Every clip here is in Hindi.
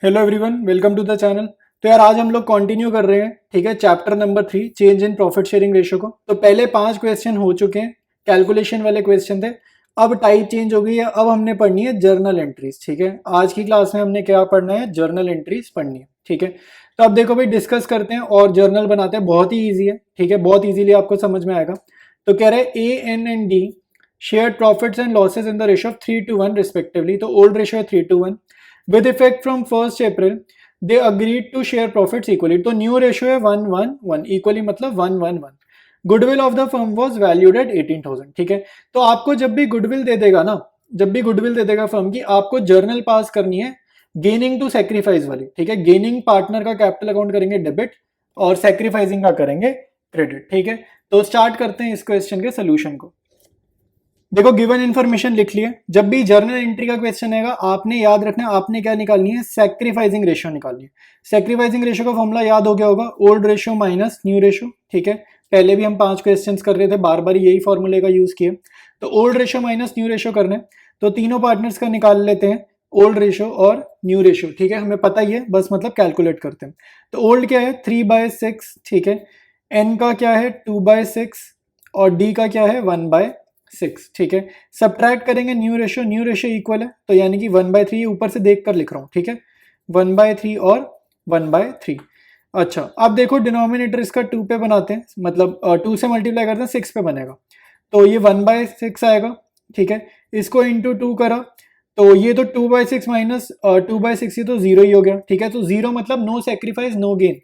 Hello everyone, welcome to the channel. तो यार आज हम लोग कंटिन्यू कर रहे हैं, ठीक है, chapter number 3 change in profit sharing ratio को। तो पहले 5 क्वेश्चन हो चुके हैं, कैलकुलेशन वाले क्वेश्चन थे। अब टाइप चेंज हो गई है, अब हमने पढ़नी है जर्नल एंट्रीज। ठीक है, आज की क्लास में हमने क्या पढ़ना है, जर्नल एंट्रीज पढ़नी है। ठीक है, तो अब देखो भाई, डिस्कस करते हैं और जर्नल बनाते हैं। बहुत ही ईजी है, ठीक है, बहुत ईजिली आपको समझ में आएगा। तो कह रहे हैं A N and D share profits and losses in the ratio of 3:1 respectively. तो ओल्ड रेशियो है 3:1 with effect from 1 April they agreed to share profits equally. तो न्यू रेशियो है 1:1:1, इक्वली मतलब 1:1:1। Goodwill of the firm was valued at 18,000। ठीक है, तो आपको जब भी गुडविल दे देगा ना, जब भी गुडविल दे देगा फर्म की, आपको जर्नल पास करनी है गेनिंग टू सेक्रीफाइस वाली। ठीक है, गेनिंग पार्टनर का कैपिटल अकाउंट करेंगे डेबिट और सेक्रीफाइसिंग का करेंगे क्रेडिट। ठीक है, तो स्टार्ट करते हैं इस क्वेश्चन के सोल्यूशन को। देखो, गिवन इन्फॉर्मेशन लिख लिया। जब भी जर्नल एंट्री का क्वेश्चन आएगा, आपने याद रखना है, आपने क्या निकालनी है, सैक्रिफाइसिंग रेशियो निकालनी है। सैक्रिफाइसिंग रेशियो का फॉर्मूला याद हो गया होगा, old ratio minus new ratio. ठीक है, पहले भी हम 5 क्वेश्चंस कर रहे थे, बार बार यही फॉर्मूले का यूज किए। तो old ratio minus new ratio करना है, तो तीनों पार्टनर्स का निकाल लेते हैं, ओल्ड रेशियो और न्यू रेशियो। ठीक है, हमें पता ही है, बस मतलब कैलकुलेट करते हैं। तो ओल्ड क्या है 3/6। ठीक है, एन का क्या है 2/6 और डी का क्या है 1/6। ठीक है, सब्ट्रैक्ट करेंगे new ratio, new ratio equal है, तो यानी कि 1/3 ऊपर से देख कर लिख रहा हूं। ठीक है, 1/3 और 1/3। अच्छा, अब देखो डिनोमिनेटर इसका 2 पे बनाते हैं, मतलब 2 से मल्टीप्लाई करते हैं 6 पे बनेगा, तो ये 1/6 आएगा। ठीक है, इसको इंटू 2 करा तो ये तो 2/6 माइनस 2/6, ये तो 0 ही हो गया। ठीक है, तो 0 मतलब नो सेक्रीफाइस नो गेन।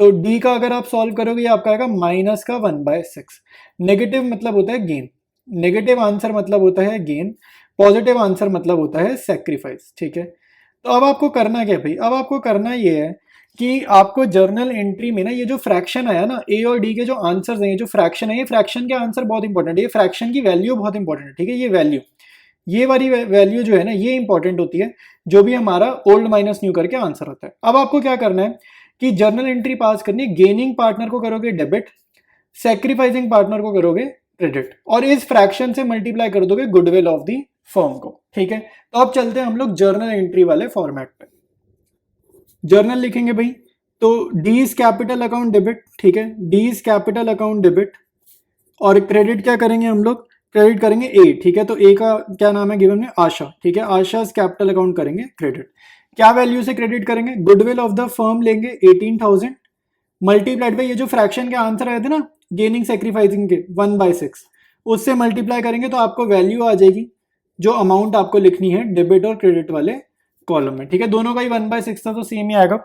तो डी का अगर आप सॉल्व करोगे, ये आपका आएगा माइनस का 1/6। नेगेटिव मतलब होता है गेन, नेगेटिव आंसर मतलब होता है गेन, पॉजिटिव आंसर मतलब होता है सेक्रीफाइस। ठीक है, तो अब आपको करना क्या है भाई, अब आपको करना ये है कि आपको जर्नल एंट्री में ना ये जो फ्रैक्शन आया ना, ए और डी के जो आंसर्स हैं, ये जो फ्रैक्शन है, ये फ्रैक्शन के आंसर बहुत इंपॉर्टेंट है, ये फ्रैक्शन की वैल्यू बहुत इंपॉर्टेंट है। ठीक है, ये वैल्यू, ये वाली वैल्यू जो है ना, ये इंपॉर्टेंट होती है, जो भी हमारा ओल्ड माइनस न्यू करके आंसर होता है। अब आपको क्या करना है कि जर्नल एंट्री पास करनी है, गेनिंग पार्टनर को करोगे डेबिट, सेक्रीफाइसिंग पार्टनर को करोगे क्रेडिट, और इस फ्रैक्शन से मल्टीप्लाई कर दोगे गुडविल ऑफ दी फर्म को। ठीक है, तो अब चलते हैं हम लोग जर्नल एंट्री वाले फॉर्मेट पे। जर्नल लिखेंगे भाई, तो डीज कैपिटल अकाउंट डेबिट। ठीक है, डीज कैपिटल अकाउंट डेबिट, और क्रेडिट क्या करेंगे हम लोग, क्रेडिट करेंगे ए। ठीक है, तो ए का क्या नाम है गिवन में, आशा। ठीक है, आशा कैपिटल अकाउंट करेंगे क्रेडिट। क्या वैल्यू से क्रेडिट करेंगे, गुडविल ऑफ द फर्म लेंगे 18,000 मल्टीप्लाइड बाई ये जो फ्रैक्शन के आंसर आए थे ना, गेनिंग सेक्रीफाइसिंग के 1/6, उससे मल्टीप्लाई करेंगे तो आपको वैल्यू आ जाएगी, जो अमाउंट आपको लिखनी है डेबिट और क्रेडिट वाले कॉलम में। ठीक है, दोनों का ही 1/6 था तो सेम ही आएगा।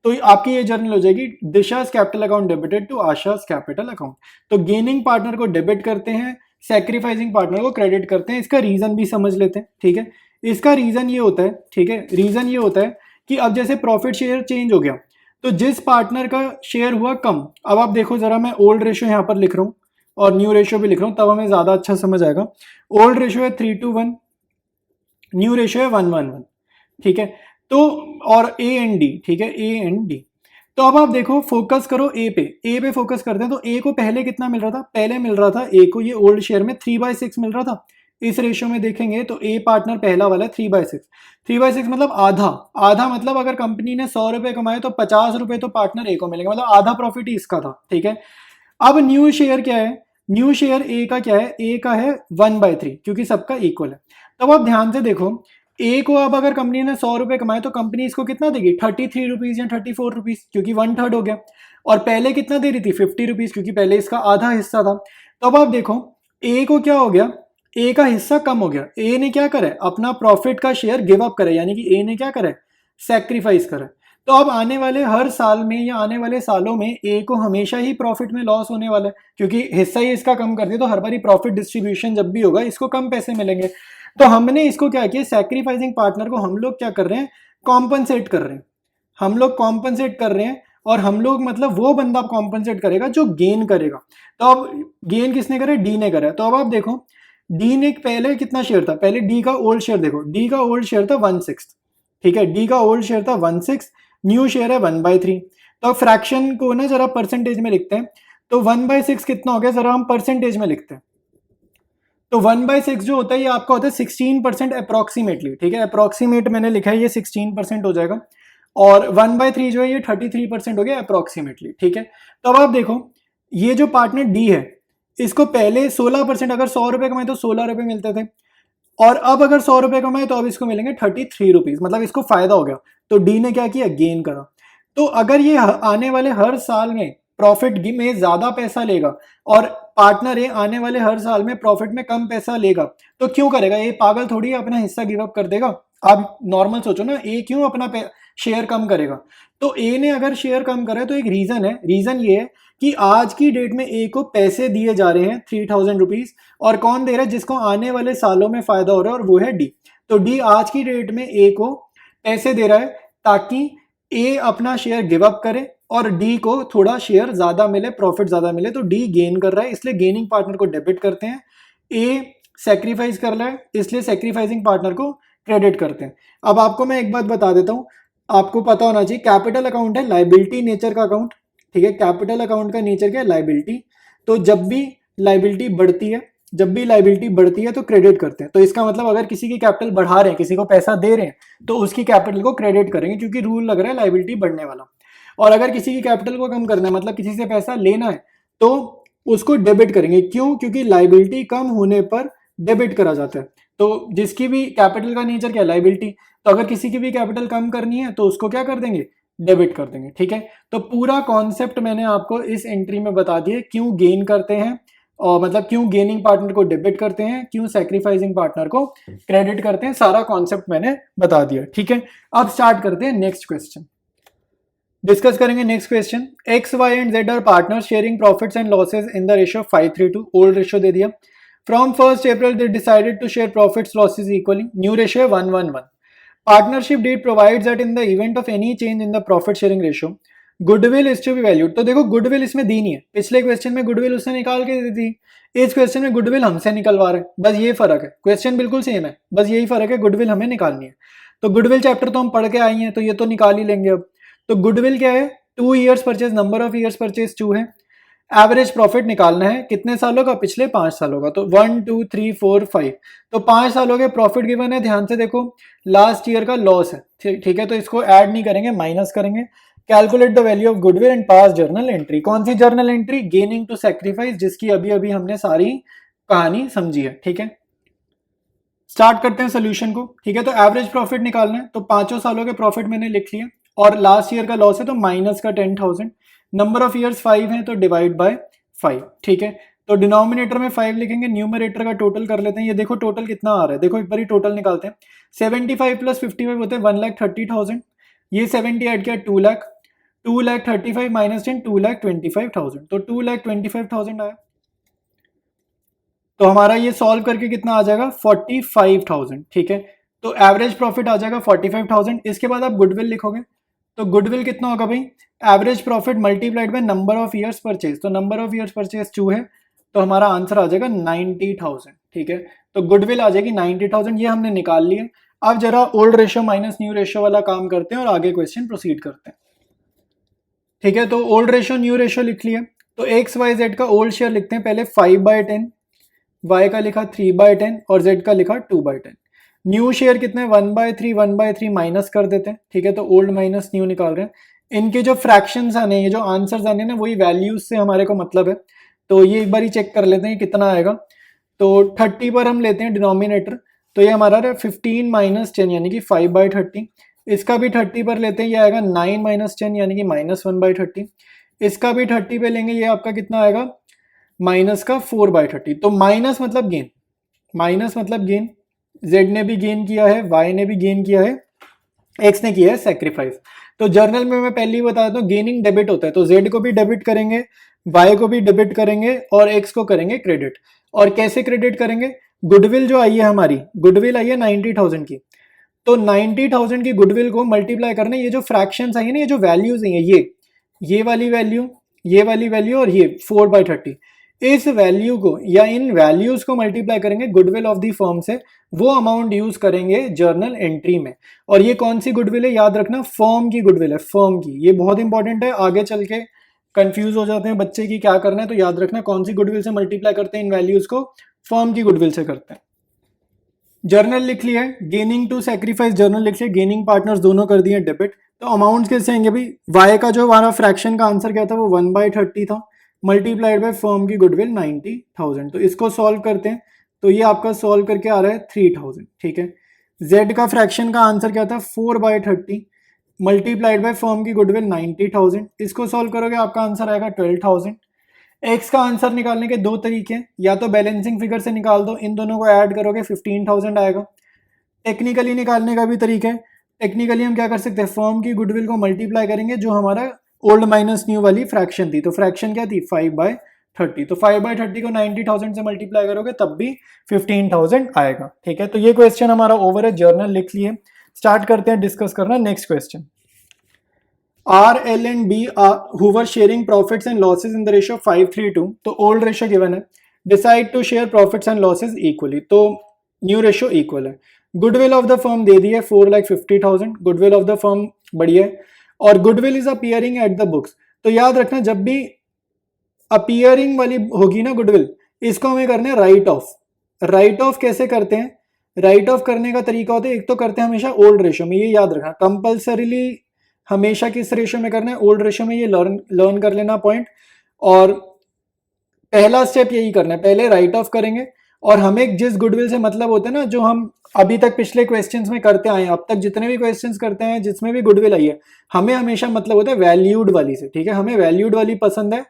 तो आपकी ये जर्नल हो जाएगी, Disha's capital account debited to Asha's capital account. तो गेनिंग पार्टनर को डेबिट करते हैं, सेक्रीफाइसिंग पार्टनर को क्रेडिट करते हैं। इसका रीजन भी समझ लेते हैं। ठीक है, इसका रीजन ये होता है, ठीक है, रीजन ये होता है कि अब जैसे प्रॉफिट शेयर चेंज हो गया, तो जिस पार्टनर का शेयर हुआ कम, अब आप देखो जरा, मैं ओल्ड रेशियो यहाँ पर लिख रहा हूँ और न्यू रेशियो भी लिख रहा हूँ, तब हमें ज्यादा अच्छा समझ आएगा। ओल्ड रेशियो है 3:1, न्यू रेशियो है 1:1:1। ठीक है, तो और ए एंड डी, ठीक है, ए एंड डी। तो अब आप देखो, फोकस करो ए पे, ए पे फोकस करते हैं। तो ए को पहले कितना मिल रहा था, पहले मिल रहा था ए को ये ओल्ड शेयर में 3/6 मिल रहा था। इस रेशियो में देखेंगे तो ए पार्टनर पहला वाला है 3/6। 3/6 मतलब आधा, आधा मतलब अगर कंपनी ने 100 रुपए कमाए तो 50 रुपए तो पार्टनर ए को मिलेंगे, मतलब आधा प्रॉफिट ही इसका था। ठीक है, अब न्यू शेयर क्या है, न्यू शेयर ए का क्या है, ए का है 1/3, क्योंकि सबका इक्वल है। तो अब ध्यान से देखो, ए को अब अगर कंपनी ने 100 रुपए कमाए तो कंपनी इसको कितना देगी, 33 रुपीज या 34 रुपीज, क्योंकि 1/3 हो गया। और पहले कितना दे रही थी, 50 रुपीज, क्योंकि पहले इसका आधा हिस्सा था। तो अब आप देखो, ए को क्या हो गया, ए का हिस्सा कम हो गया। ए ने क्या करा, अपना प्रॉफिट का शेयर गिव अप करे, यानी कि ए ने क्या करा, सेक्रीफाइस करा। तो अब आने वाले हर साल में या आने वाले सालों में ए को हमेशा ही प्रॉफिट में लॉस होने वाला है, क्योंकि हिस्सा ही इसका कम कर दिया, तो हर बारी प्रॉफिट डिस्ट्रीब्यूशन जब भी होगा इसको कम पैसे मिलेंगे। तो हमने इसको क्या किया, सैक्रीफाइसिंग पार्टनर को हम लोग क्या कर रहे हैं, कॉम्पनसेट कर रहे हैं, हम लोग कॉम्पनसेट कर रहे हैं। और हम लोग मतलब वो बंदा कॉम्पनसेट करेगा जो गेन करेगा। तो अब गेन किसने करे, डी ने करा। तो अब आप देखो, डी ने पहले कितना शेयर था, पहले डी का ओल्ड शेयर देखो, डी का ओल्ड शेयर था 1/6। ठीक है, डी का ओल्ड शेयर था 1/6, न्यू शेयर है 1/3। तो फ्रैक्शन को ना जरा परसेंटेज में लिखते हैं, तो 1/6 कितना हो गया, जरा हम परसेंटेज में लिखते हैं। तो 1/6 जो होता है ये आपका होता है 16% अप्रोक्सीमेटली। ठीक है, अप्रोक्सीमेट मैंने लिखा है, ये 16% हो जाएगा। और 1/3 जो है ये 33% हो गया अप्रोक्सीमेटली, ठीक है। तो अब आप देखो ये जो पार्टनर डी है इसको पहले 16%, अगर 100 रुपए कमाए तो 16 रुपए मिलते थे, और अब अगर 100 रुपए कमाए तो अब इसको मिलेंगे 33 रुपीज, मतलब इसको फायदा हो गया। तो डी ने क्या किया, गेन करा। तो अगर ये आने वाले हर साल में प्रॉफिट में ज्यादा पैसा लेगा और पार्टनर ए आने वाले हर साल में प्रॉफिट में कम पैसा लेगा, तो क्यों करेगा ये पागल, थोड़ी अपना हिस्सा गिव अप कर देगा। आप नॉर्मल सोचो ना, ए क्यों अपना शेयर कम करेगा। तो ए ने अगर शेयर कम करा है तो एक रीजन है, रीजन ये है कि आज की डेट में ए को पैसे दिए जा रहे हैं 3000 रुपीज, और कौन दे रहा है, जिसको आने वाले सालों में फायदा हो रहा है, और वो है डी। तो डी आज की डेट में ए को पैसे दे रहा है ताकि ए अपना शेयर गिव अप करे और डी को थोड़ा शेयर ज्यादा मिले, प्रॉफिट ज्यादा मिले। तो डी गेन कर रहा है, इसलिए गेनिंग पार्टनर को डेबिट करते हैं। ए सेक्रीफाइस कर रहा है, इसलिए सेक्रीफाइसिंग पार्टनर को क्रेडिट करते हैं। अब आपको मैं एक बात बता देता हूं, आपको पता होना चाहिए कैपिटल अकाउंट है लायबिलिटी नेचर का अकाउंट, ठीक है। कैपिटल अकाउंट का नेचर क्या है, लायबिलिटी। तो जब भी लायबिलिटी बढ़ती है, जब भी लायबिलिटी बढ़ती है तो क्रेडिट करते हैं। तो इसका मतलब अगर किसी की कैपिटल बढ़ा रहे हैं, किसी को पैसा दे रहे हैं, तो उसकी कैपिटल को क्रेडिट करेंगे, क्योंकि रूल लग रहा है लायबिलिटी बढ़ने वाला। और अगर किसी की कैपिटल को कम करना है, मतलब किसी से पैसा लेना है, तो उसको डेबिट करेंगे। क्यों, क्योंकि लायबिलिटी कम होने पर डेबिट करा जाता है। तो जिसकी भी कैपिटल का नेचर क्या है, लायबिलिटी। तो अगर किसी की भी कैपिटल कम करनी है तो उसको क्या कर देंगे, डेबिट कर देंगे, ठीक है। तो पूरा कॉन्सेप्ट मैंने आपको इस एंट्री में बता दिया, क्यों गेन करते हैं, और मतलब क्यों गेनिंग पार्टनर को डेबिट करते हैं, क्यों सैक्रिफाइसिंग पार्टनर को क्रेडिट करते हैं, सारा कॉन्सेप्ट मैंने बता दिया, ठीक है। अब स्टार्ट करते हैं नेक्स्ट क्वेश्चन, डिस्कस करेंगे next question. X Y and Z are partners sharing profits and losses in the ratio 5:3, old ratio दे दिया। From 1st April they decided to share profits losses equally, new ratio 1:1:1। Partnership deed provides that in the event of any change in the profit sharing ratio goodwill is to be valued. तो देखो गुडविल इसमें दी नहीं है, पिछले क्वेश्चन में गुडविल उसने निकाल के दी थी, इस क्वेश्चन में गुडविल हमसे निकलवा रहे हैं, बस ये फर्क है। क्वेश्चन बिल्कुल सेम है, बस यही फर्क है, गुडविल हमें निकालनी है। तो गुडविल चैप्टर तो हम पढ़ के आई हैं, तो ये तो निकाल ही लेंगे अब। तो गुडविल क्या है, 2 years purchase, number of years purchase 2 है। एवरेज प्रॉफिट निकालना है कितने सालों का, पिछले 5 सालों का। तो 1 2 3 4 5, तो 5 सालों के प्रॉफिट गिवन है। ध्यान से देखो लास्ट ईयर का लॉस है, ठीक है, तो इसको ऐड नहीं करेंगे, माइनस करेंगे। Calculate the value of goodwill and pass journal entry. कौन सी journal entry, gaining to sacrifice, जिसकी अभी अभी हमने सारी कहानी समझी है, ठीक है। स्टार्ट करते हैं सोल्यूशन को, ठीक है। तो एवरेज प्रॉफिट निकालना है, तो 5 सालों के प्रॉफिट मैंने लिख लिया, और लास्ट ईयर का लॉस है तो माइनस का 10,000। नंबर ऑफ ईयर्स 5 है तो डिवाइड बाय 5, ठीक है। तो डिनोमिनेटर में 5 लिखेंगे, न्यूमरेटर का टोटल कर लेते हैं। ये देखो टोटल कितना आ रहा है, देखो एक बार ही टोटल निकालते हैं। 75 + 55 होते हैं 1,30,000। ये 70 ऐड किया 2 लाख, 2,35,000 माइनस 10 2,25,000, तो 2,25,000 आया। तो हमारा ये सॉल्व करके कितना आ जाएगा, 45,000, ठीक है। तो एवरेज प्रॉफिट आ जाएगा 45,000। इसके बाद आप गुडविल लिखोगे, तो गुडविल कितना होगा भाई, average profit multiplied by number of years purchase. तो नंबर ऑफ ईयर्स परचेज 2 है, तो हमारा आंसर आ जाएगा 90,000, ठीक है। तो गुडविल आ जाएगी 90,000, ये हमने निकाल लिया। अब जरा old ratio minus new ratio वाला काम करते हैं और आगे क्वेश्चन प्रोसीड करते हैं, ठीक है। तो ओल्ड रेशियो न्यू रेशियो लिख लिया। तो एक्स वाई जेड का ओल्ड शेयर लिखते हैं पहले 5/10, वाई का लिखा 3/10 और जेड का लिखा 2/10। न्यू शेयर कितने, 1/3, 1/3 माइनस कर देते हैं, ठीक है। तो ओल्ड माइनस न्यू निकाल रहे हैं। इनके जो फ्रैक्शंस आने हैं, ये जो आंसर्स आने हैं ना, वही वैल्यूज से हमारे को मतलब है। तो ये एक बार ही चेक कर लेते हैं कितना आएगा। तो 30 पर हम लेते हैं डिनोमिनेटर, तो ये हमारा 15 - 10 यानी कि 5/30। इसका भी 30 पर लेते हैं, ये आएगा 9 - 10 यानी कि -1/30। इसका भी 30 पे लेंगे, ये आपका कितना आएगा, माइनस का 4/30। तो माइनस मतलब गेन, माइनस मतलब गेन। जेड ने भी गेन किया है, वाई ने भी गेन किया है, एक्स ने किया है सेक्रीफाइस। तो जर्नल में मैं पहले ही बता दूं, गेनिंग डेबिट होता है, तो जेड को भी डेबिट करेंगे, वाई को भी डेबिट करेंगे और एक्स को करेंगे क्रेडिट। और कैसे क्रेडिट करेंगे, गुडविल जो आई है हमारी, गुडविल आई है 90,000 की, तो 90,000 की गुडविल को मल्टीप्लाई करना, ये जो फ्रैक्शंस आई है ना, ये जो वैल्यूज हैं, ये वाली वैल्यू, ये वाली वैल्यू और ये 4/30, इस वैल्यू को या इन वैल्यूज को मल्टीप्लाई करेंगे गुडविल ऑफ द फर्म से, वो अमाउंट यूज करेंगे जर्नल एंट्री में। और ये कौन सी गुडविल है, याद रखना फर्म की गुडविल है, फर्म की। ये बहुत इंपॉर्टेंट है, आगे चल के कंफ्यूज हो जाते हैं बच्चे की क्या करना है, तो याद रखना कौन सी गुडविल से मल्टीप्लाई करते हैं इन वैल्यूज को, फर्म की गुडविल से करते हैं। जर्नल लिख लिया है, गेनिंग टू सैक्रिफाइस जर्नल लिख लिया, गेनिंग पार्टनर्स दोनों कर दिए डेबिट, तो अमाउंट कैसे आएंगे भाई, वाई का जो हमारा फ्रैक्शन का आंसर क्या था वो 1/30 था, मल्टीप्लाइड बाय फर्म की गुडविल 90,000। तो इसको सॉल्व करते हैं, तो ये आपका सॉल्व करके आ रहा है 3000, ठीक है। जेड का फ्रैक्शन का आंसर क्या था 4/30 मल्टीप्लाइड बाय फर्म की गुडविल 90,000, इसको सॉल्व करोगे आपका आंसर आएगा 12,000। एक्स का आंसर निकालने के दो तरीके हैं, या तो बैलेंसिंग फिगर से निकाल दो, इन दोनों को ऐड करोगे 15,000 आएगा। टेक्निकली निकालने का भी तरीका है, टेक्निकली हम क्या कर सकते हैं, फर्म की गुडविल को मल्टीप्लाई करेंगे जो हमारा ओल्ड माइनस न्यू वाली फ्रैक्शन थी, तो फ्रैक्शन क्या थी 5/30, तो 5/30 को 90,000 से मल्टीप्लाई करोगे तब भी 15,000 आएगा, ठीक है। तो ये क्वेश्चन हमारा ओवर है, जर्नल लिख लिए। स्टार्ट करते हैं डिस्कस करना next question. R, L and B who were sharing profits and losses in the ratio 5:3:2, तो old ratio given है, decide to share profits and losses equally, तो new ratio equal है। गुडविल ऑफ द फर्म दे दी है 4,50,000, गुडविल ऑफ द फर्म बढ़िया है, और goodwill is appearing at the books. तो याद रखना जब भी अपीयरिंग वाली होगी ना गुडविल, इसको हमें करना है राइट ऑफ। राइट ऑफ कैसे करते हैं, राइट ऑफ करने का तरीका होता है, एक तो करते हैं हमेशा ओल्ड रेशियो में, ये याद रखना कंपल्सरीली हमेशा किस रेशियो में करना है, ओल्ड रेशियो में, ये लर्न कर लेना पॉइंट। और पहला स्टेप यही करना है, पहले राइट ऑफ करेंगे, और हमें जिस गुडविल से मतलब होता है ना, जो हम अभी तक पिछले क्वेश्चंस में करते आए हैं, अब तक जितने भी क्वेश्चंस करते हैं जिसमें भी गुडविल आई है, हमें हमेशा मतलब होता है वैल्यूड वाली से, ठीक है। हमें वैल्यूड वाली पसंद है,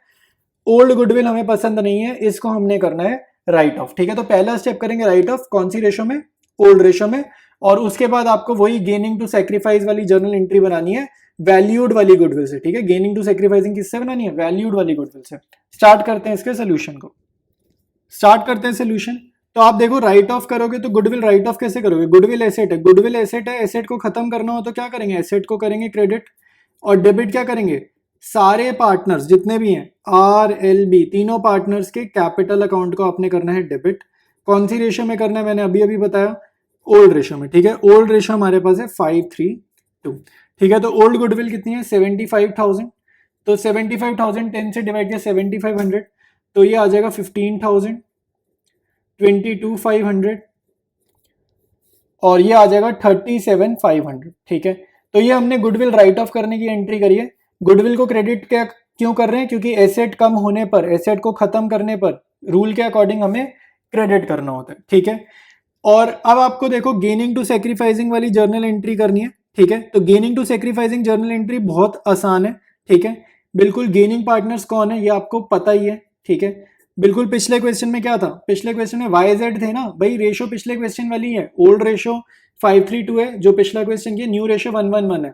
ओल्ड गुडविल हमें पसंद नहीं है, इसको हमने करना है राइट ऑफ, ठीक है। तो पहला स्टेप करेंगे राइट ऑफ, कौन सी रेशो में, ओल्ड रेशो में, और उसके बाद आपको वही गेनिंग टू सेक्रीफाइस वाली जर्नल एंट्री बनानी है वैल्यूड वाली गुडविल से, ठीक है। गेनिंग टू सेक्रीफाइसिंग किससे बनानी है, वैल्यूड वाली गुडविल से। स्टार्ट करते हैं इसके सोल्यूशन को, स्टार्ट करते हैं सोल्यूशन। तो आप देखो राइट ऑफ करोगे तो गुडविल राइट ऑफ कैसे करोगे, गुडविल एसेट है, गुडविल एसेट है, एसेट को खत्म करना हो तो क्या करेंगे, एसेट को करेंगे क्रेडिट, और डेबिट क्या करेंगे, सारे पार्टनर्स जितने भी हैं आर एल बी तीनों पार्टनर्स के कैपिटल अकाउंट को आपने करना है डेबिट। कौन सी रेशियो में करना है, मैंने अभी अभी बताया ओल्ड रेशियो में, ठीक है। ओल्ड रेशियो हमारे पास है 5:3:2, ठीक है। तो ओल्ड गुडविल कितनी है 75,000, तो 75,000 10 से डिवाइड किया 7,500, तो ये आ जाएगा 15,000, 22,500, और ये आ जाएगा 37,500, ठीक है। तो ये हमने गुडविल राइट ऑफ करने की एंट्री करी है। गुडविल को क्रेडिट क्या क्यों कर रहे हैं, क्योंकि एसेट कम होने पर, एसेट को खत्म करने पर रूल के अकॉर्डिंग हमें क्रेडिट करना होता है, ठीक है। और अब आपको देखो गेनिंग टू सेक्रीफाइसिंग वाली जर्नल एंट्री करनी है, ठीक है। तो gaining to sacrificing journal entry बहुत आसान है, ठीक है। बिल्कुल गेनिंग पार्टनर्स कौन है ये आपको पता ही है, ठीक है। बिल्कुल पिछले क्वेश्चन में क्या था, पिछले क्वेश्चन में वाई जेड थे ना भाई, रेशो पिछले क्वेश्चन वाली है, ओल्ड रेशो 5:3:2 है जो पिछला क्वेश्चन की, न्यू रेशो 1:1:1 है,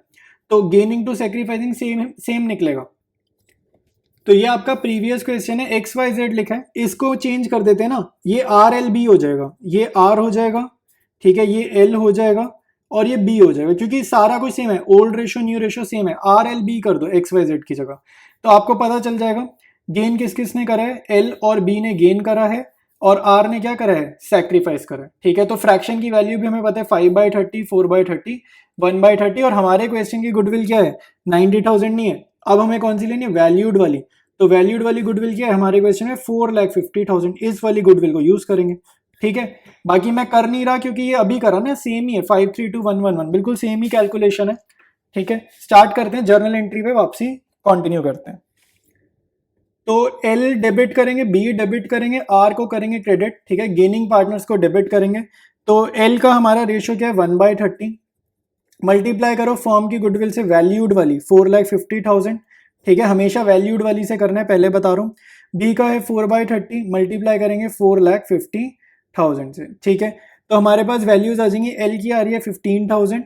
तो गेनिंग टू सेक्रीफाइसिंग सेम निकलेगा। तो ये आपका प्रीवियस क्वेश्चन है, एक्स वाई जेड लिखा है, इसको चेंज कर देते हैं ना, ये आर एल बी हो जाएगा, ये आर हो जाएगा, ठीक है, ये एल हो जाएगा, और ये बी हो जाएगा, क्योंकि सारा कुछ सेम है, old ratio new ratio same है, आर एल बी कर दो एक्स वाई जेड की जगह, तो आपको पता चल जाएगा गेन किस किस ने करा है, एल और बी ने गेन करा है, और आर ने क्या करा है, सैक्रिफाइस करा है, ठीक है। तो फ्रैक्शन की वैल्यू भी हमें पता है 5/30, 4/30, 1/30, और हमारे क्वेश्चन की गुडविल क्या है 90,000 नहीं है। अब हमें कौन सी लेनी है, वैल्यूड वाली, तो वैल्यूड वाली गुडविल क्या है हमारे क्वेश्चन में 4,50,000, इस वाली गुडविल को यूज करेंगे, ठीक है। बाकी मैं कर नहीं रहा क्योंकि ये अभी करा ना, सेम ही है 5:3:2:1:1:1, बिल्कुल सेम ही कैलकुलेशन है, ठीक है। स्टार्ट करते हैं जर्नल एंट्री पे वापसी कंटिन्यू करते हैं। तो एल डेबिट करेंगे, बी डेबिट करेंगे, आर को करेंगे क्रेडिट, ठीक है, गेनिंग पार्टनर्स को डेबिट करेंगे। तो एल का हमारा रेशियो क्या है 1/30, मल्टीप्लाई करो फर्म की गुडविल से वैल्यूड वाली 4,50,000, ठीक है, हमेशा वैल्यूड वाली से करना है, पहले बता रहा हूँ। बी का है 4/30, मल्टीप्लाई करेंगे 4,50,000 से, ठीक है। तो हमारे पास वैल्यूज आ जाएंगी, एल की आ रही है 15,000,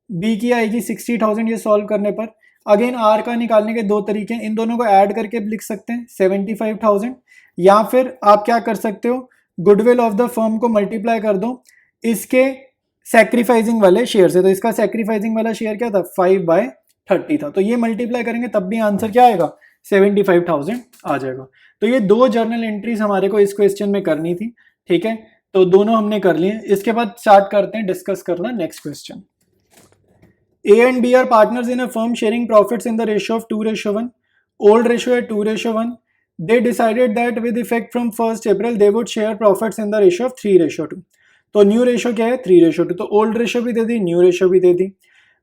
बी की आएगी 60,000, ये सॉल्व करने पर। अगेन आर का निकालने के दो तरीके हैं, इन दोनों को ऐड करके लिख सकते हैं 75,000, या फिर आप क्या कर सकते हो, गुडविल ऑफ द फर्म को मल्टीप्लाई कर दो इसके सैक्रिफाइसिंग वाले शेयर से, तो इसका सैक्रिफाइसिंग वाला शेयर क्या था 5/30 था, तो ये मल्टीप्लाई करेंगे तब भी आंसर क्या आएगा 75,000 आ जाएगा। तो ये दो जर्नल एंट्रीज हमारे को इस क्वेश्चन में करनी थी, ठीक है, तो दोनों हमने कर लिए। इसके बाद स्टार्ट करते हैं डिस्कस करना next question. A and B are partners in a firm sharing profits in the ratio of 2:1. Old ratio है 2:1. They decided that with effect from 1st April they would share profits in the ratio of 3:2. तो न्यू रेशियो क्या है 3:2, तो ओल्ड रेशियो भी दे दी, न्यू रेशियो भी दे दी।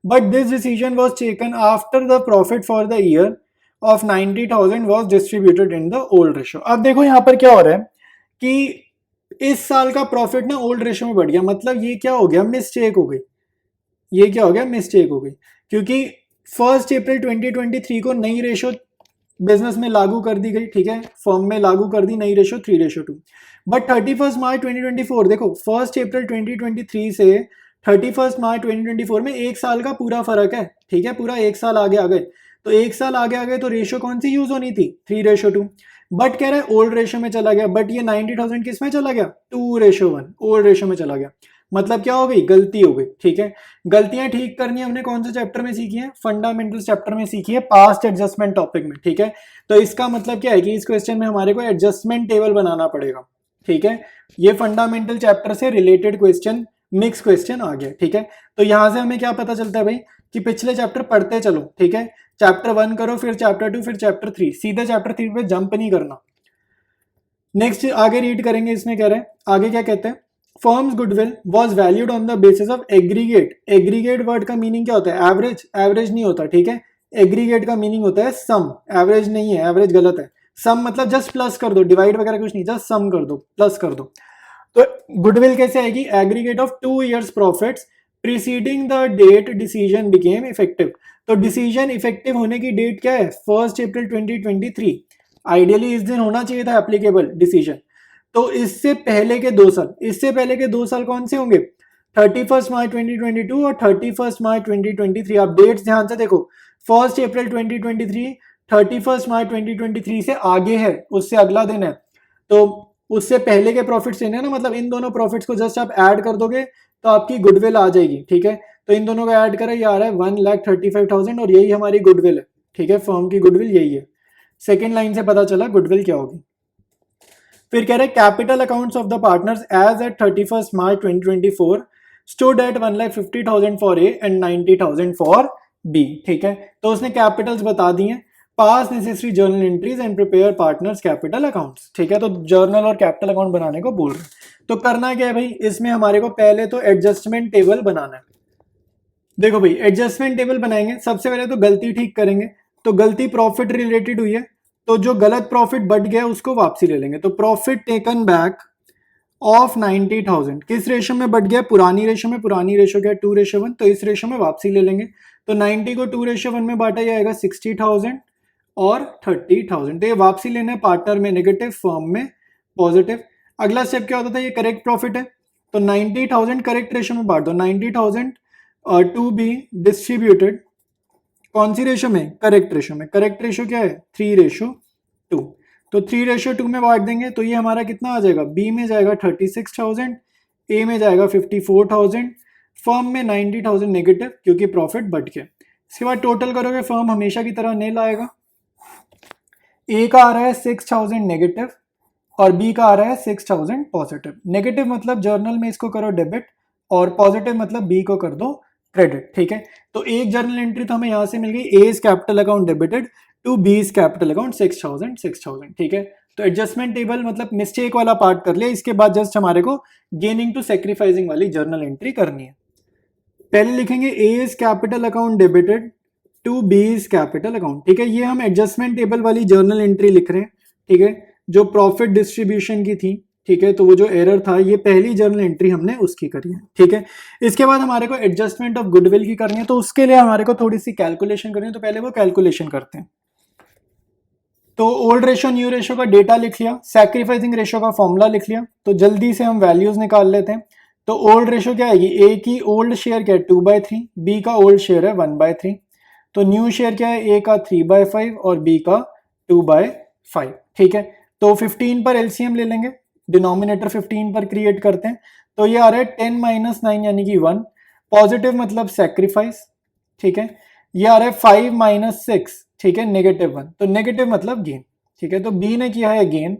But this decision was taken after the profit for the year of 90,000 was distributed in the old ratio. अब देखो यहाँ पर क्या हो रहा है कि इस साल का प्रॉफिट ना ओल्ड रेशो में बढ़ गया, मतलब ये क्या हो गया, मिस्टेक हो गई। ये क्या हो गया, मिस्टेक हो गई, क्योंकि 1 अप्रैल 2023 को नई रेशो बिजनेस में लागू कर दी गई, ठीक है, फर्म में लागू कर दी नई रेशो 3:2। बट 31 मार्च 2024 देखो 1 अप्रैल 2023 से 31 मार्च 2024 में एक साल का पूरा फर्क है, ठीक है, पूरा एक साल आगे आ गए। तो एक साल आगे आ गए तो रेशो कौन सी यूज होनी थी, 3:2। बट कह रहा है ओल्ड रेशो में चला गया, बट ये 90,000 किस में चला गया, 2:1 ओल्ड रेशो में चला गया। मतलब क्या हो गई, गलती हो गई, ठीक है। गलतियां ठीक करनी हमने कौन से चैप्टर में सीखी है, फंडामेंटल चैप्टर में सीखी है, पास्ट एडजस्टमेंट टॉपिक में, ठीक है। तो इसका मतलब क्या है कि इस क्वेश्चन में हमारे को एडजस्टमेंट टेबल बनाना पड़ेगा, ठीक है। ये फंडामेंटल चैप्टर से रिलेटेड क्वेश्चन, मिक्स क्वेश्चन आ गया, ठीक है। तो यहां से हमें क्या पता चलता है भाई कि पिछले चैप्टर पढ़ते चलो, ठीक है। चैप्टर 1 करो, फिर चैप्टर 2, फिर चैप्टर 3, सीधे चैप्टर 3 पे जंप नहीं करना। नेक्स्ट आगे रीड करेंगे, इसमें कह रहे हैं, आगे क्या कहते हैं, firms goodwill was valued on the basis of aggregate. Aggregate word का मीनिंग क्या होता है, एवरेज, एवरेज नहीं होता, ठीक है। एग्रीगेट का मीनिंग होता है सम, एवरेज नहीं है, एवरेज गलत है। सम मतलब जस्ट प्लस कर दो, डिवाइड वगैरह कुछ नहीं, जस्ट सम कर दो, प्लस कर दो। तो गुडविल कैसे आएगी, aggregate of 2 years profits preceding the date decision became effective. तो डिसीजन इफेक्टिव होने की डेट क्या है, 1 अप्रैल 2023। आइडियली इस दिन होना चाहिए था एप्लीकेबल डिसीजन। तो इससे पहले के 2 साल, इससे पहले के 2 साल कौन से होंगे, 31 मार्च 2022 और 31 मार्च 2023। आप डेट्स ध्यान से देखो, 1 अप्रैल 2023 31 मार्च 2023 से आगे है, उससे अगला दिन है। तो उससे पहले के प्रॉफिट्स लेने ना, मतलब इन दोनों प्रॉफिट्स को जस्ट आप ऐड कर दोगे तो आपकी गुडविल आ जाएगी, ठीक है। तो इन दोनों को ऐड करें, ये आ रहा है 1,35,000 और यही हमारी गुडविल है, ठीक है। फर्म की गुडविल यही है। सेकेंड लाइन से पता चला गुडविल क्या होगी। फिर कह रहे capital accounts of the partners as at 31 March 2024 stood at 1,50,000 for A and 90,000 for B, ठीक है। तो उसने कैपिटल्स बता दिए, pass necessary journal entries and prepare partners capital accounts, ठीक है। तो जर्नल और कैपिटल अकाउंट बनाने को बोल रहे हैं। तो करना क्या है भाई, इसमें हमारे को पहले तो एडजस्टमेंट टेबल बनाना है। देखो भाई एडजस्टमेंट टेबल बनाएंगे, सबसे पहले तो गलती ठीक करेंगे। तो गलती प्रॉफिट रिलेटेड हुई है, तो जो गलत प्रॉफिट बढ़ गया उसको वापसी ले लेंगे। तो प्रॉफिट टेकन बैक ऑफ 90,000 किस रेशो में बढ़ गया, पुरानी रेशो में, पुरानी रेशो क्या है 2:1, तो इस रेशो में वापसी ले लेंगे। तो 90 को 2:1 में बांटा जाएगा 60,000 और 30,000। तो ये वापसी लेना है, पार्टनर में नेगेटिव, फर्म में पॉजिटिव। अगला स्टेप क्या होता था, ये करेक्ट प्रॉफिट है, तो 90,000 करेक्ट रेशो में बांट दो, 90,000 टू बी डिस्ट्रीब्यूटेड कौन सी रेशो में, करेक्ट रेशो में। करेक्ट रेशो क्या है 3:2। तो 3:2 में बांट देंगे तो ये हमारा कितना आ जाएगा, बी में जाएगा 36,000, ए में जाएगा 54,000, फर्म में 90,000 नेगेटिव क्योंकि प्रॉफिट बढ़ गया। इसके बाद टोटल करोगे, फर्म हमेशा की तरह नेल आएगा। ए का आ रहा है 6,000 नेगेटिव और बी का आ रहा है 6,000 पॉजिटिव। नेगेटिव मतलब जर्नल में इसको करो डेबिट और पॉजिटिव मतलब बी को कर दो क्रेडिट, ठीक है। तो एक जर्नल एंट्री तो हमें यहां से मिल गई, A is capital account debited to B is capital account 6,000, ठीक है। तो एडजस्टमेंट टेबल मतलब मिस्टेक वाला पार्ट कर लिया। इसके बाद जस्ट हमारे को गेनिंग टू सेक्रीफाइसिंग वाली जर्नल एंट्री करनी है। पहले लिखेंगे A is capital account debited to B is capital account, ठीक है। ये हम एडजस्टमेंट टेबल वाली जर्नल एंट्री लिख रहे हैं, ठीक है, जो प्रॉफिट डिस्ट्रीब्यूशन की थी, ठीक है। तो वो जो एरर था, ये पहली जर्नल एंट्री हमने उसकी करी है, ठीक है। इसके बाद हमारे को एडजस्टमेंट ऑफ गुडविल की करनी है, तो उसके लिए हमारे को थोड़ी सी कैलकुलेशन करनी है। तो पहले वो कैलकुलेशन करते हैं। तो ओल्ड रेशो न्यू रेशो का डेटा लिख लिया, सैक्रिफाइसिंग रेशो का फॉर्मूला लिख लिया। तो जल्दी से हम वैल्यूज निकाल लेते हैं। तो ओल्ड रेशो क्या आएगी, ए की ओल्ड शेयर क्या है 2/3, बी का ओल्ड शेयर है 1/3। तो न्यू शेयर क्या है, ए का 3/5 और बी का 2/5, ठीक है। तो 15 पर एलसीएम ले लेंगे, डिनोमिनेटर 15 पर क्रिएट करते हैं। तो ये आ रहा है 10 - 9 यानी कि 1, पॉजिटिव मतलब सेक्रीफाइस, ठीक है। ये आ रहा है 5 - 6, ठीक है, -1, तो नेगेटिव मतलब गेन, ठीक है। तो बी ने किया है गेन,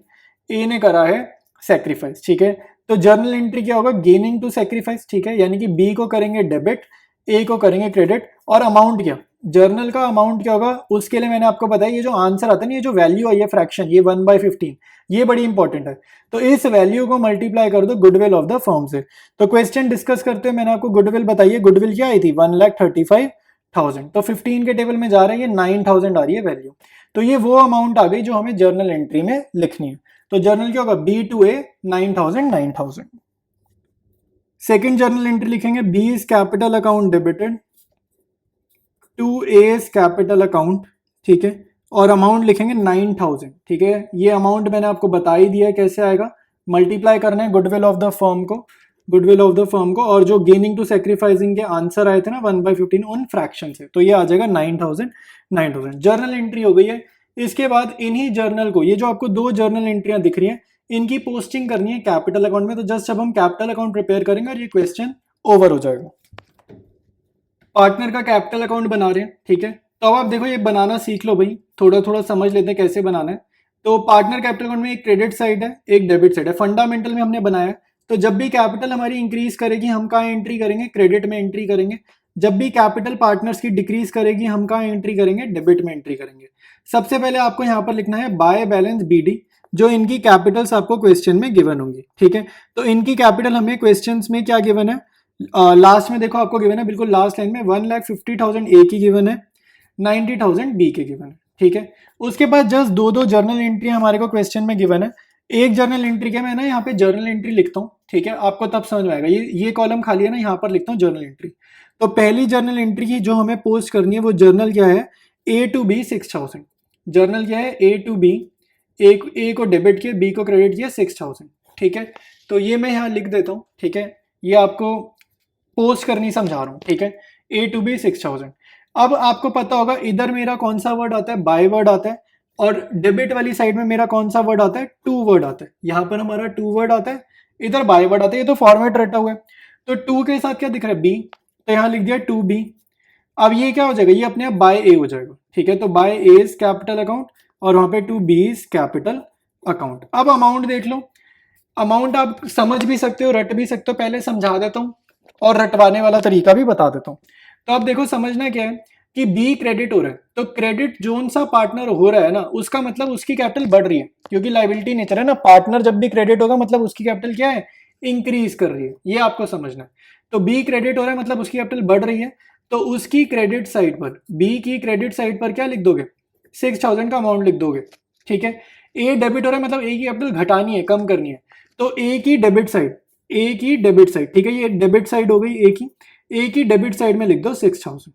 ए ने करा है सेक्रीफाइस, ठीक है। तो जर्नल एंट्री क्या होगा, गेनिंग टू सेक्रीफाइस, ठीक है, यानी कि बी को करेंगे डेबिट, ए को करेंगे क्रेडिट। और अमाउंट क्या, जर्नल का अमाउंट क्या होगा उसके लिए मैंने आपको बताया, ये जो आंसर आता है ना, ये जो वैल्यू आई है फ्रैक्शन, ये 1/15, ये बड़ी इंपॉर्टेंट है। तो इस वैल्यू को मल्टीप्लाई कर दो गुडविल ऑफ द फर्म से। तो क्वेश्चन डिस्कस करते हैं, मैंने आपको गुडविल बताई है, गुडविल क्या आई थी 1,35,000। तो 15 के टेबल में जा रहा है, ये 9,000 आ रही है वैल्यू। तो ये वो अमाउंट आ गई जो हमें जर्नल एंट्री में लिखनी है। तो जर्नल क्या होगा B2A 9,000। सेकेंड जर्नल एंट्री लिखेंगे B is capital account debited to A's capital account, ठीक है, और अमाउंट लिखेंगे 9,000, ठीक है। ये अमाउंट मैंने आपको बता ही दिया है कैसे आएगा, मल्टीप्लाई करना है गुडविल ऑफ द फर्म को, गुडविल ऑफ द फर्म को, और जो गेनिंग टू सेक्रीफाइसिंग के आंसर आए थे ना 1/15 उन फ्रैक्शन से, तो ये आ जाएगा 9,000। जर्नल एंट्री हो गई है। इसके बाद इन्हीं जर्नल को, ये जो आपको दो जर्नल एंट्रियां दिख रही हैं, इनकी पोस्टिंग करनी है कैपिटल अकाउंट में। तो जस्ट जब हम कैपिटल अकाउंट प्रिपेयर करेंगे और ये क्वेश्चन ओवर हो जाएगा। पार्टनर का कैपिटल अकाउंट बना रहे हैं, ठीक है। तो अब आप देखो ये बनाना सीख लो भाई, थोड़ा थोड़ा समझ लेते हैं कैसे बनाना है। तो पार्टनर कैपिटल अकाउंट में एक क्रेडिट साइड है, एक डेबिट साइड है, फंडामेंटल में हमने बनाया है। तो जब भी कैपिटल हमारी इंक्रीज करेगी हम कहाँ एंट्री करेंगे, क्रेडिट में एंट्री करेंगे। जब भी कैपिटल पार्टनर्स की डिक्रीज करेगी हम कहाँ एंट्री करेंगे, डेबिट में एंट्री करेंगे। सबसे पहले आपको यहाँ पर लिखना है बाय बैलेंस BD, जो इनकी कैपिटल्स आपको क्वेश्चन में गिवन होंगी, ठीक है। तो इनकी कैपिटल हमें क्वेश्चन में क्या गिवन है, लास्ट में देखो आपको गिवन है, बिल्कुल लास्ट लाइन में 1,50,000 ए की गिवन है, 90,000 बी के गिवन है, ठीक है। उसके बाद जस्ट दो जर्नल एंट्री हमारे को क्वेश्चन में गिवन है। एक जर्नल एंट्री के मैं ना यहाँ पे जर्नल एंट्री लिखता हूँ, ठीक है, आपको तब समझ में आएगा। ये कॉलम खाली है ना, यहाँ पर लिखता हूँ जर्नल एंट्री। तो पहली जर्नल एंट्री की जो हमें पोस्ट करनी है वो जर्नल क्या है, A to B 6,000। जर्नल क्या है, A to B, ए को डेबिट किया, बी को क्रेडिट किया 6,000, ठीक है। तो ये मैं यहाँ लिख देता हूँ, ठीक है, ये आपको पोस्ट करनी समझा रहा हूँ, ठीक है। A to B 6,000। अब आपको पता होगा इधर मेरा कौन सा वर्ड आता है, बाय वर्ड आता है, और डेबिट वाली साइड में मेरा कौन सा वर्ड आता है, टू वर्ड आता है। यहाँ पर हमारा टू वर्ड आता है, इधर बाय वर्ड आता है। ये तो फॉर्मेट रटा हुआ है। तो टू के साथ क्या दिख रहा है, बी, तो यहाँ लिख दिया 2B। अब ये क्या हो जाएगा, ये अपने आप बाय ए हो जाएगा, ठीक है। तो by A is capital account और वहां पे 2B इज कैपिटल अकाउंट। अब अमाउंट देख लो, अमाउंट आप समझ भी सकते हो, रट भी सकते हो, पहले समझा देता हूँ और रटवाने वाला तरीका भी बता देता हूँ। तो आप देखो समझना क्या है कि बी क्रेडिट हो रहा है, तो क्रेडिट जोन सा पार्टनर हो रहा है ना, उसका मतलब उसकी कैपिटल बढ़ रही है, क्योंकि लायबिलिटी नेचर है ना। पार्टनर जब भी क्रेडिट होगा मतलब उसकी कैपिटल क्या है, इंक्रीज कर रही है, ये आपको समझना है। तो बी क्रेडिट हो रहा है मतलब उसकी कैपिटल बढ़ रही है, तो उसकी क्रेडिट साइड पर, बी की क्रेडिट साइड पर क्या लिख दोगे, 6,000 का अमाउंट लिख दोगे, ठीक है। ए डेबिट हो रहा है मतलब ए की कैपिटल घटानी है, कम करनी है, तो ए की डेबिट साइड, ए की डेबिट साइड, ठीक है, ये डेबिट साइड हो गई ए की डेबिट साइड में लिख दो 6,000,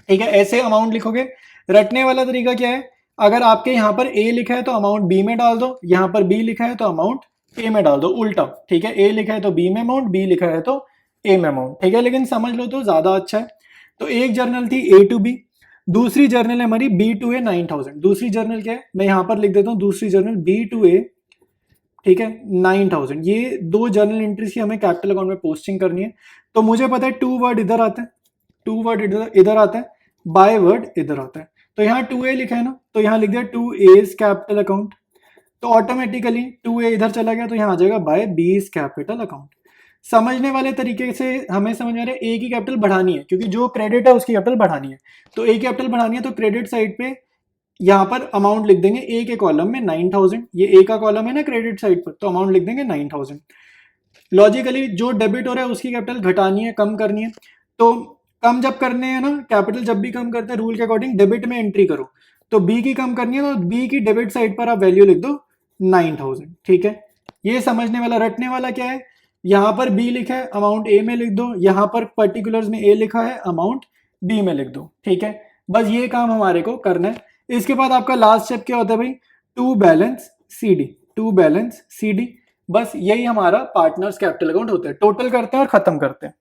ठीक है। ऐसे अमाउंट लिखोगे। रटने वाला तरीका क्या है, अगर आपके यहाँ पर ए लिखा है तो अमाउंट बी में डाल दो, यहाँ पर बी लिखा है तो अमाउंट ए में डाल दो, उल्टा, ठीक है। ए लिखा है तो बी में अमाउंट, बी लिखा है तो ए में अमाउंट, ठीक है। लेकिन समझ लो तो ज्यादा अच्छा है। तो एक जर्नल थी A to B, दूसरी जर्नल है हमारी B to A 9,000। दूसरी जर्नल क्या है, मैं यहाँ पर लिख देता हूँ दूसरी जर्नल B to A, ठीक है, 9,000। ये दो जर्नल एंट्रीज की हमें कैपिटल अकाउंट में पोस्टिंग करनी है। तो मुझे पता है टू वर्ड इधर आता है, टू वर्ड इधर आता है, बाय वर्ड इधर आता है। तो यहाँ 2A लिखा है ना, तो यहाँ लिख दिया 2A इज कैपिटल अकाउंट, तो ऑटोमेटिकली 2A इधर चला गया, तो यहाँ आ जाएगा by B is capital account. समझने वाले तरीके से हमें समझ में आ रहा है ए की कैपिटल बढ़ानी है, क्योंकि जो क्रेडिट है उसकी कैपिटल बढ़ानी है। तो ए की कैपिटल बढ़ानी है तो क्रेडिट साइड पे यहाँ पर अमाउंट लिख देंगे ए के कॉलम में 9,000, ये ए का कॉलम है ना क्रेडिट साइड पर, तो अमाउंट लिख देंगे 9,000। लॉजिकली जो डेबिट हो रहा है उसकी कैपिटल घटानी है, कम करनी है। तो कम जब करने हैं ना कैपिटल, जब भी कम करते हैं रूल के अकॉर्डिंग डेबिट में एंट्री करो। तो बी की कम करनी है तो बी की डेबिट साइड पर आप वैल्यू लिख दो 9,000, ठीक है। ये समझने वाला। रटने वाला क्या है, यहाँ पर बी लिखा है अमाउंट ए में लिख दो, यहाँ पर पर्टिकुलर्स में ए लिखा है अमाउंट बी में लिख दो, ठीक है। बस ये काम हमारे को करना है। इसके बाद आपका लास्ट स्टेप क्या होता है भाई, टू बैलेंस सी डी। बस यही हमारा पार्टनर्स कैपिटल अकाउंट होता है। टोटल करते हैं और खत्म करते हैं।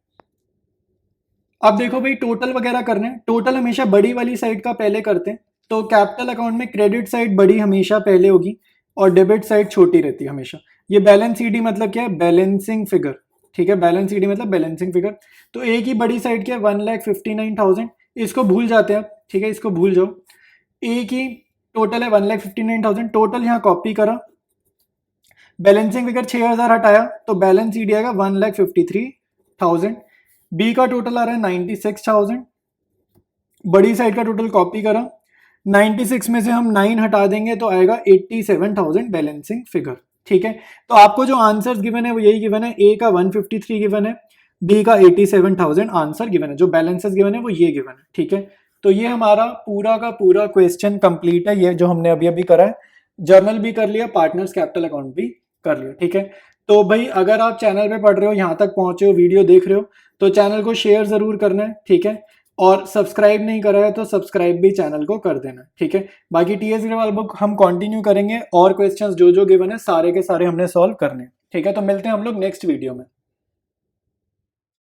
अब देखो भाई टोटल वगैरह करने, टोटल हमेशा बड़ी वाली साइड का पहले करते हैं। तो कैपिटल अकाउंट में क्रेडिट साइड बड़ी हमेशा पहले होगी और डेबिट साइड छोटी रहती है हमेशा। ये बैलेंस ईडी मतलब क्या है, बैलेंसिंग फिगर, ठीक है। बैलेंस ईडी मतलब बैलेंसिंग फिगर। तो ए की बड़ी साइड क्या है 1,59,000, इसको भूल जाते हैं आप, ठीक है, इसको भूल जाओ। ए की टोटल है 1,59,000, टोटल यहाँ कॉपी करा, बैलेंसिंग फिगर 6,000 हटाया तो बैलेंस ईडी आएगा 1,53,000। बी का टोटल आ रहा है 96,000, बड़ी साइड का टोटल कॉपी करा, 96 में से हम 9 हटा देंगे तो आएगा 87,000 बैलेंसिंग फिगर। ठीक है, तो आपको जो आंसर्स गिवन है वो यही गिवन है, ए का 153 गिवन है, बी का 87,000 आंसर गिवन है, जो बैलेंसेस गिवन है वो ये गिवन है। ठीक है, तो ये हमारा पूरा का पूरा क्वेश्चन कंप्लीट है, ये जो हमने अभी अभी करा है। जर्नल भी कर लिया, पार्टनर्स कैपिटल अकाउंट भी कर लिया। ठीक है, तो भाई अगर आप चैनल पे पढ़ रहे हो, यहाँ तक पहुंचे हो, वीडियो देख रहे हो, तो चैनल को शेयर जरूर करना है। ठीक है, और सब्सक्राइब नहीं करा है तो सब्सक्राइब भी चैनल को कर देना। ठीक है, बाकी टीएस ग्रेवाल बुक हम कंटिन्यू करेंगे और क्वेश्चंस जो जो गिवन है सारे के सारे हमने सॉल्व करने। ठीक है, तो मिलते हैं हम लोग नेक्स्ट वीडियो में।